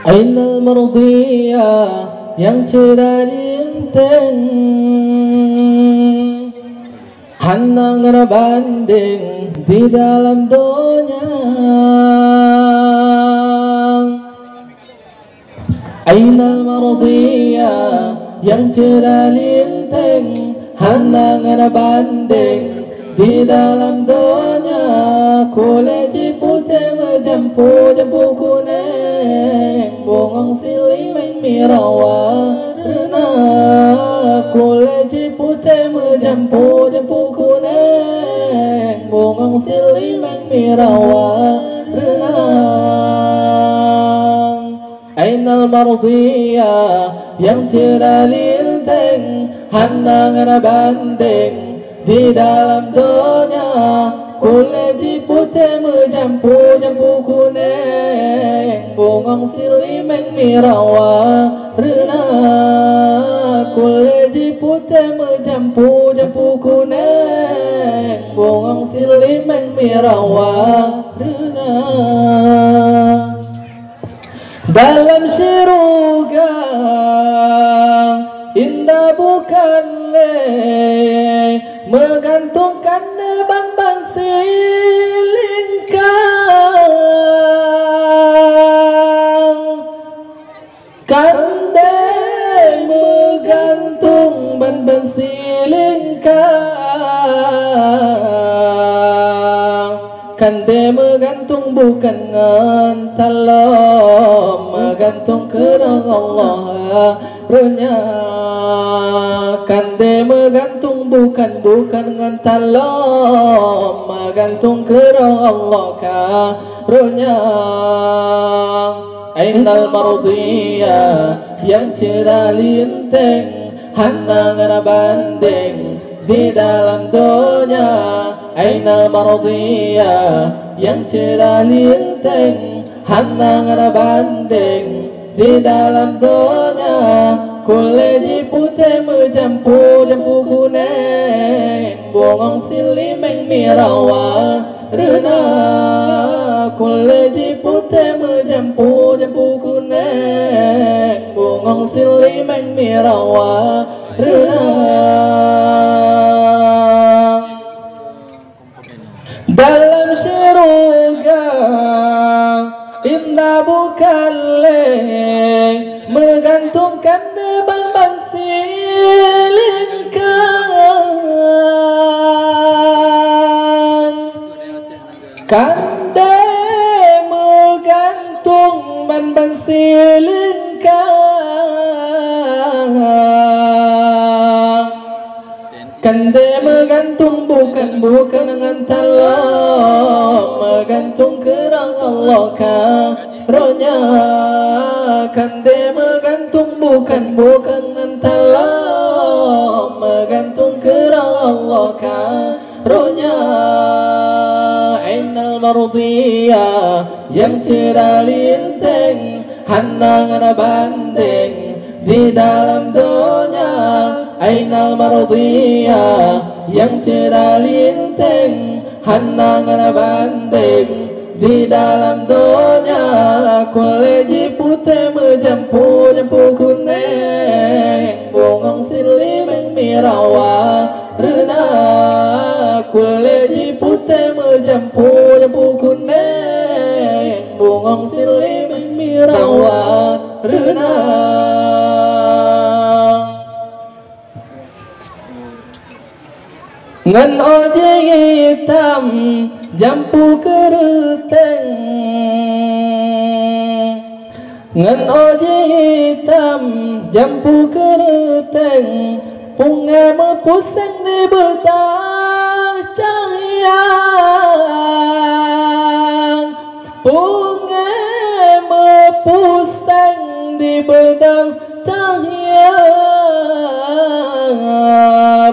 Ainal mardiyah yang cerah linteng, hanang berbanding di dalam dunia. Ainal mardiyah yang cerah linteng, hanang berbanding di dalam dunia. Kulit putih menjampu kuning, bongong silih main mirawarna. Kulit putih menjampu kuning, bongong silih main mirawarna. Ainal mardiyah yang cerah linteng, hanang berbanding di dalam dunia. Kulit putih menjampu kuning, bongong silih main mirawarna. Kulit putih menjampu kuning, bongong silih main mirawarna. Dalam syurga indah bukan menggantungkan ban silingkang, kandai menggantung ban silingkang, kandai menggantung bukan ngantalom, menggantung kerana Allah renya. Kande menggantung bukan ngantalom, menggantung kerana Allah karunia. Ainal mardiyah yang cerah linteng, hanang berbanding di dalam dunia. Ainal mardiyah yang cerah linteng, hanang berbanding di dalam dunia. Kulit putih menjampu kuning, bongong silih main mirawarna. Kulit putih menjampu kuning, bongong silih main mirawarna. Dalam syurga indah bukan menggantungkan ban silingkang, kandai menggantung ban silingkang, kandai menggantung bukan ngantalom, menggantung kerana Allah karunia. Kandai menggantung bukan ngantalom, menggantung kerana Allah karunia. Ainal mardiyah yang cerah linteng, hanang berbanding di dalam dunia. Ainal mardiyah yang cerah linteng, hanang berbanding di dalam dunia. Kulit putih menjampu kuning, bongong silih main mirawarna. Kulit putih menjampu kuning, bongong silih main mirawarna. Ngan oje hitam jampu keruteng, ngan oje hitam jampu keruteng, punga mepuseng di betang cahaya, punga mepuseng di betang cahaya.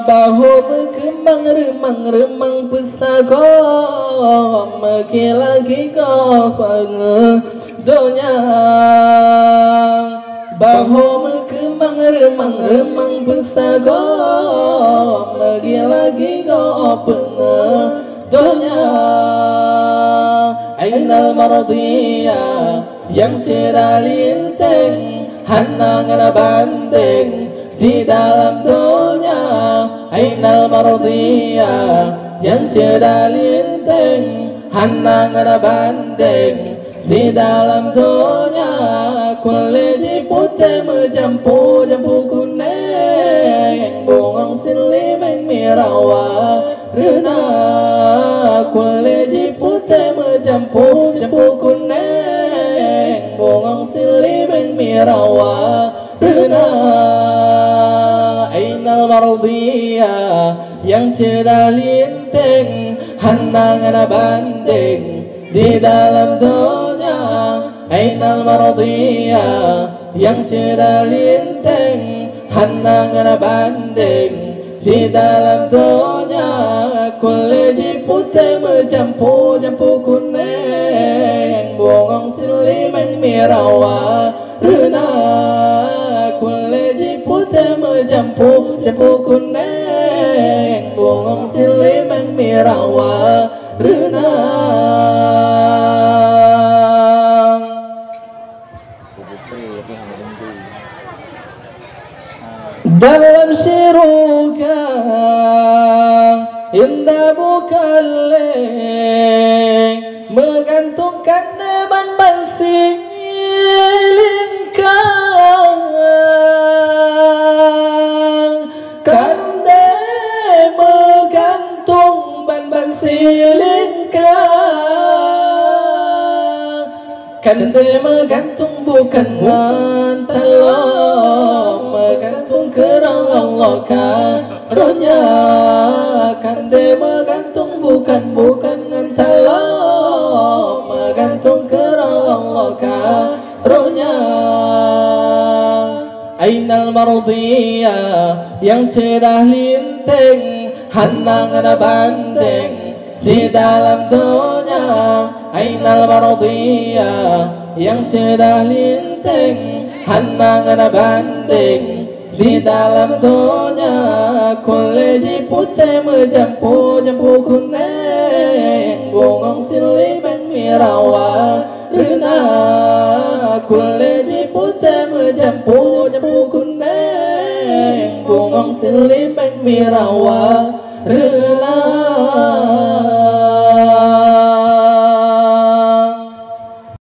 Bahu berkembang remang pesagom, meki lagi kau pengedonya. Bahu berkembang remang pesagom, meki lagi kau pengedonya. Ainal mardiyah yang cerah linteng, hanangan banding di dalam dunia. Ainal mardiyah yang cerah linteng, hanangan banding di dalam dunia. Kulit putih menjampu jampu kuning, bungang silimeng mirawa rena. Kulit putih menjampu jampu kuning, bungang silimeng mirawa rena. Ainal mardiyah yang cerah linteng, hanangan banding di dalam dunia. Ainal mardiyah yang cerah linteng, hanangan banding di dalam dunia. Kulit putih menjampu jampu kuning, bungang silimeng mirawa rena. Kulit putih menjampu jampu kuning, bungang silimeng mirawa rena. Dalam siruka indah bukan menggantungkan ban silingkang, kande menggantung ban silingkang, kande menggantung bukan mantalong, menggantung kerang Allah karunia. Kande menggantung bukan ngantalong, menggantung kerang Allah karunia. Ainal mardiyah yang cerah linteng, hanangan banding di dalam dunia. Ainal mardiyah yang cerah linteng, hanangan banding di dalam dunia. Kulit putih menjampu jampu kuning, bungang silimeng mirawa rena. Kulit putih menjampu jampu kuning, bungang silimeng mirawa rena.